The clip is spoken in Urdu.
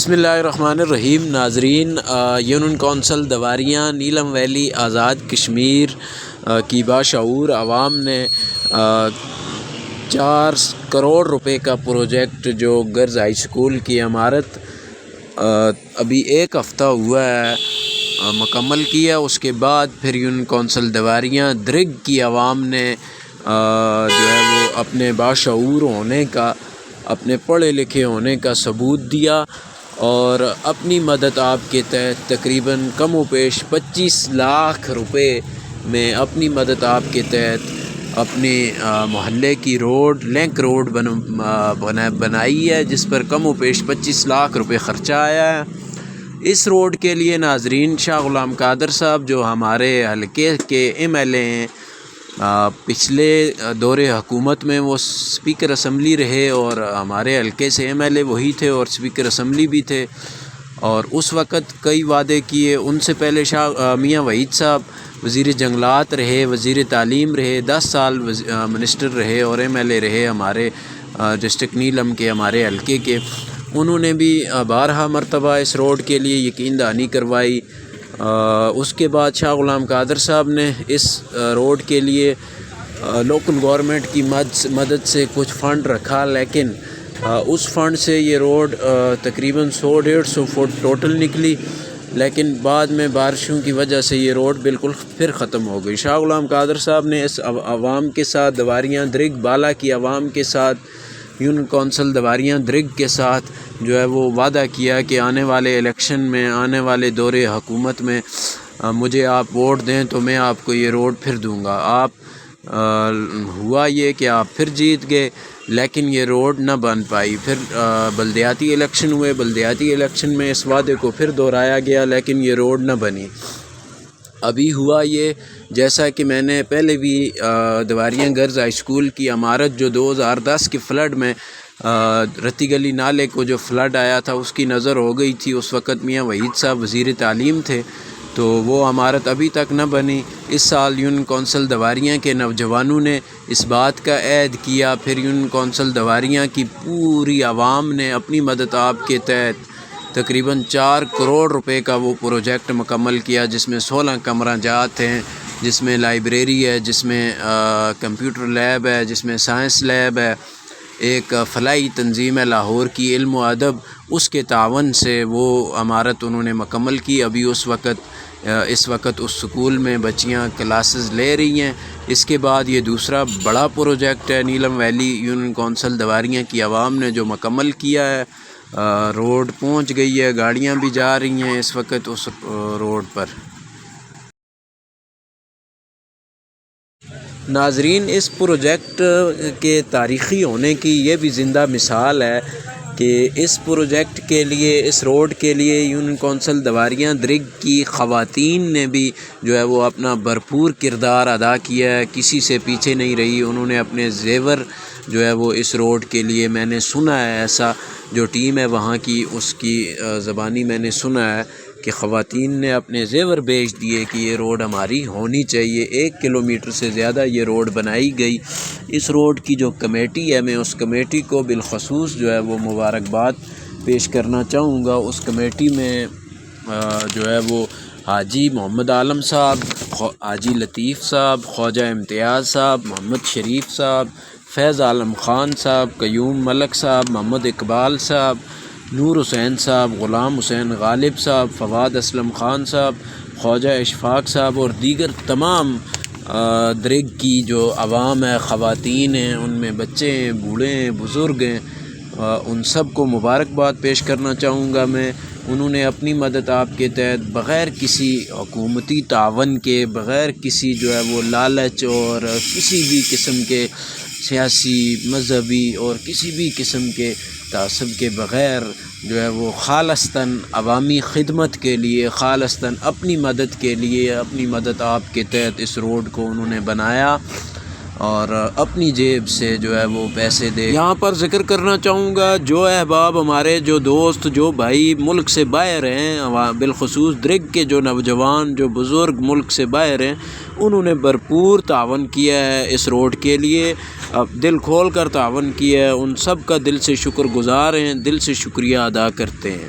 بسم اللہ الرحمن الرحیم۔ ناظرین، یونین کونسل دواریاں نیلم ویلی آزاد کشمیر کی باشعور عوام نے 4 کروڑ روپے کا پروجیکٹ جو گرز ہائی اسکول کی عمارت ابھی 1 ہفتہ ہوا ہے مکمل کیا۔ اس کے بعد پھر یونین کونسل دواریاں درگ کی عوام نے جو ہے وہ اپنے باشعور ہونے کا، اپنے پڑھے لکھے ہونے کا ثبوت دیا اور اپنی مدد آپ کے تحت تقریباً کم و بیش 25 لاکھ روپے میں اپنی مدد آپ کے تحت اپنے محلے کی روڈ لنک روڈ بنائی ہے، جس پر کم و بیش 25 لاکھ روپے خرچہ آیا ہے۔ اس روڈ کے لیے ناظرین شاہ غلام قادر صاحب جو ہمارے حلقے کے MLA ہیں، پچھلے دور حکومت میں وہ اسپیکر اسمبلی رہے اور ہمارے حلقے سے MLA وہی تھے اور اسپیکر اسمبلی بھی تھے، اور اس وقت کئی وعدے کیے۔ ان سے پہلے میاں وحید صاحب وزیر جنگلات رہے، وزیر تعلیم رہے، 10 سال منسٹر رہے اور MLA رہے ہمارے ڈسٹرکٹ نیلم کے، ہمارے حلقے کے۔ انہوں نے بھی بارہا مرتبہ اس روڈ کے لیے یقین دہانی کروائی۔ اس کے بعد شاہ غلام قادر صاحب نے اس روڈ کے لیے لوکل گورنمنٹ کی مدد سے کچھ فنڈ رکھا، لیکن اس فنڈ سے یہ روڈ تقریباً 100-150 فٹ ٹوٹل نکلی، لیکن بعد میں بارشوں کی وجہ سے یہ روڈ بالکل پھر ختم ہو گئی۔ شاہ غلام قادر صاحب نے اس عوام کے ساتھ، دواریاں درگ بالا کی عوام کے ساتھ، یونین کونسل دواریاں درگ کے ساتھ جو ہے وہ وعدہ کیا کہ آنے والے الیکشن میں، آنے والے دور حکومت میں مجھے آپ ووٹ دیں تو میں آپ کو یہ روڈ پھر دوں گا۔ ہوا یہ کہ آپ پھر جیت گئے، لیکن یہ روڈ نہ بن پائی۔ پھر بلدیاتی الیکشن ہوئے، بلدیاتی الیکشن میں اس وعدے کو پھر دہرایا گیا، لیکن یہ روڈ نہ بنی۔ ابھی ہوا یہ، جیسا کہ میں نے پہلے بھی دواریاں گرز ہائی اسکول کی عمارت جو 2010 کے فلڈ میں رتی گلی نالے کو جو فلڈ آیا تھا اس کی نظر ہو گئی تھی، اس وقت میاں وحید صاحب وزیر تعلیم تھے، تو وہ عمارت ابھی تک نہ بنی۔ اس سال یونین کونسل دواریاں کے نوجوانوں نے اس بات کا عہد کیا، پھر یونین کونسل دواریاں کی پوری عوام نے اپنی مدد آپ کے تحت تقریباً 4 کروڑ روپے کا وہ پروجیکٹ مکمل کیا، جس میں 16 کمرہ جات ہیں، جس میں لائبریری ہے، جس میں کمپیوٹر لیب ہے، جس میں سائنس لیب ہے، ایک فلاحی تنظیم ہے لاہور کی علم و ادب، اس کے تعاون سے وہ عمارت انہوں نے مکمل کی۔ ابھی اس وقت اس سکول میں بچیاں کلاسز لے رہی ہیں۔ اس کے بعد یہ دوسرا بڑا پروجیکٹ ہے نیلم ویلی یونین کونسل دواریاں کی عوام نے جو مکمل کیا ہے۔ روڈ پہنچ گئی ہے، گاڑیاں بھی جا رہی ہیں اس وقت اس روڈ پر۔ ناظرین، اس پروجیکٹ کے تاریخی ہونے کی یہ بھی زندہ مثال ہے کہ اس پروجیکٹ کے لیے، اس روڈ کے لیے یونین کونسل دواریاں درگ کی خواتین نے بھی جو ہے وہ اپنا بھرپور کردار ادا کیا ہے، کسی سے پیچھے نہیں رہی۔ انہوں نے اپنے زیور جو ہے وہ اس روڈ کے لیے، میں نے سنا ہے ایسا، جو ٹیم ہے وہاں کی، اس کی زبانی میں نے سنا ہے کہ خواتین نے اپنے زیور بیچ دیے کہ یہ روڈ ہماری ہونی چاہیے۔ 1 کلومیٹر سے زیادہ یہ روڈ بنائی گئی۔ اس روڈ کی جو کمیٹی ہے، میں اس کمیٹی کو بالخصوص جو ہے وہ مبارکباد پیش کرنا چاہوں گا۔ اس کمیٹی میں جو ہے وہ حاجی محمد عالم صاحب، حاجی لطیف صاحب، خواجہ امتیاز صاحب، محمد شریف صاحب، فیض عالم خان صاحب، قیوم ملک صاحب، محمد اقبال صاحب، نور حسین صاحب، غلام حسین غالب صاحب، فواد اسلم خان صاحب، خواجہ اشفاق صاحب اور دیگر تمام درگ کی جو عوام ہے، خواتین ہیں، ان میں بچے ہیں، بوڑھے ہیں، بزرگ ہیں، ان سب کو مبارکباد پیش کرنا چاہوں گا میں۔ انہوں نے اپنی مدد آپ کے تحت بغیر کسی حکومتی تعاون کے، بغیر کسی جو ہے وہ لالچ اور کسی بھی قسم کے سیاسی، مذہبی اور کسی بھی قسم کے تعصب کے بغیر جو ہے وہ خالصتاً عوامی خدمت کے لیے، خالصتاً اپنی مدد کے لیے، اپنی مدد آپ کے تحت اس روڈ کو انہوں نے بنایا اور اپنی جیب سے جو ہے وہ پیسے دے۔ یہاں پر ذکر کرنا چاہوں گا، جو احباب ہمارے، جو دوست، جو بھائی ملک سے باہر ہیں، بالخصوص درگ کے جو نوجوان، جو بزرگ ملک سے باہر ہیں، انہوں نے بھرپور تعاون کیا ہے اس روڈ کے لیے، دل کھول کر تعاون کیا ہے۔ ان سب کا دل سے شکر گزار ہیں، دل سے شکریہ ادا کرتے ہیں۔